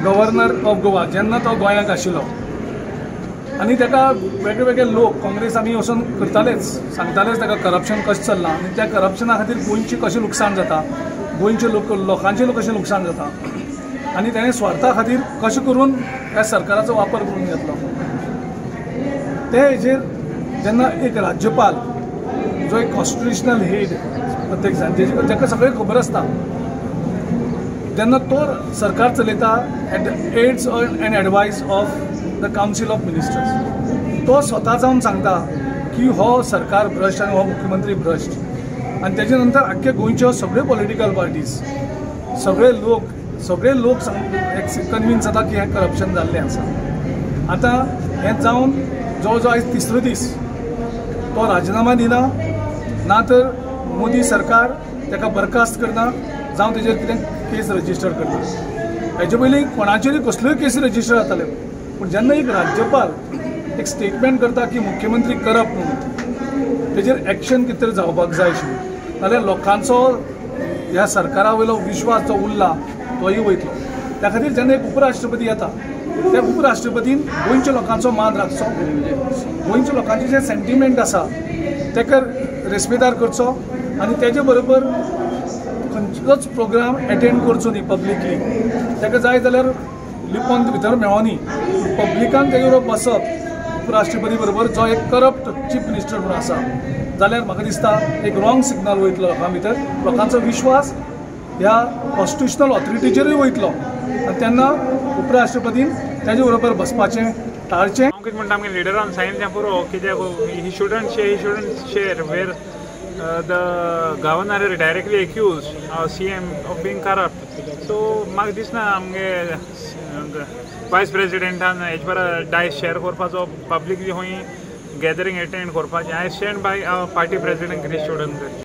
Governor of Goa जेन्ना तो गोंयांत आशिल्लो आनी ताका वेगळे वेगळे लोक काँग्रेसांनी वचून करतालेच सांगतालेच ताका करप्शन कशें चल्लां आनी त्या करप्शना खातीर गोंयचें कशें लुकसाण जाता गोंयच्या लोकांचें कशें लुकसाण जाता आनी ताणें स्वार्था खातीर कशें करून ह्या सरकाराचो वापर करून घेतलो ते हेजेर जेन्ना एक राज्यपाल जो एक कॉन्स्टिट्युशनल हेड प्रत्येक जाण ताका सगळें खबर आसता जेन्ना तो सरकार चलयता at the aids and advice of the council of ministers तो स्वता जावन सांगता की हो सरकार भ्रश्ट आनी हो मुख्यमंत्री भ्रश्ट आनी तेजे नंतर आख्खे गोंयच्यो सगळ्यो पॉलिटिकल पार्टीज सगळे लोक कन्विन्स जाता की हें करप्शन जाल्लें आसा आतां हें जावन जवळ जवळ आयज तिसरो दीस तो राजिनामा दिना ना तर मोदी सरकार ताका बरखास्त करना जावं तेजेर कितें केस रजिस्टर करता हेजे पयलीं कोणाचेरूय कसल्योय केसी रजिस्टर जाताल्यो पूण जेन्ना एक राज्यपाल एक स्टेटमेंट करता की मुख्यमंत्री करप म्हणून तेजेर एक्शन कितें तरी जावपाक जाय आशिल्लें जाल्यार लोकांचो ह्या सरकारा वयलो विश्वास जो उरला तोय वयतलो त्या खातीर जेन्ना एक उपराष्ट्रपती येता त्या उपराष्ट्रपतीन गोंयच्या लोकांचो मान राखचो गोंयच्या लोकांचे जे सेंटिमेंट आसा ताका रेस्पेदार करचो आनी तेजे बरोबर खंयचोच प्रोग्राम एटेंड करचो न्ही पब्लिकली ताका जाय जाल्यार लिपोन भितर मेळोनी पब्लिकान तेजे बरोबर बसप उपराष्ट्रपती बरोबर जो एक करप्ट चीफ मिनिस्टर म्हणून आसा जाल्यार म्हाका दिसता एक रॉंग सिग्नल वयतलो लोकां भितर लोकांचो विश्वास ह्या कॉन्स्टिट्युशनल ऑथॉरिटीचेरूय वयतलो आनी तेन्ना उपराष्ट्रपतीन तेजे बरोबर बसपाचें टाळचें हांव कितें म्हणटा आमगे लिडरान सांगिल्लें पुरो कित्याक ही shouldn't share where the governor directly accuse CM of being corrupt so म्हाका दिसना आमगे वायस प्रेसिडेंटान हेजे बरा डायस शेअर करपाचो पब्लीकली खंय गॅदरींग एटेंड करपाचें I stand by party president Girish Chodankar.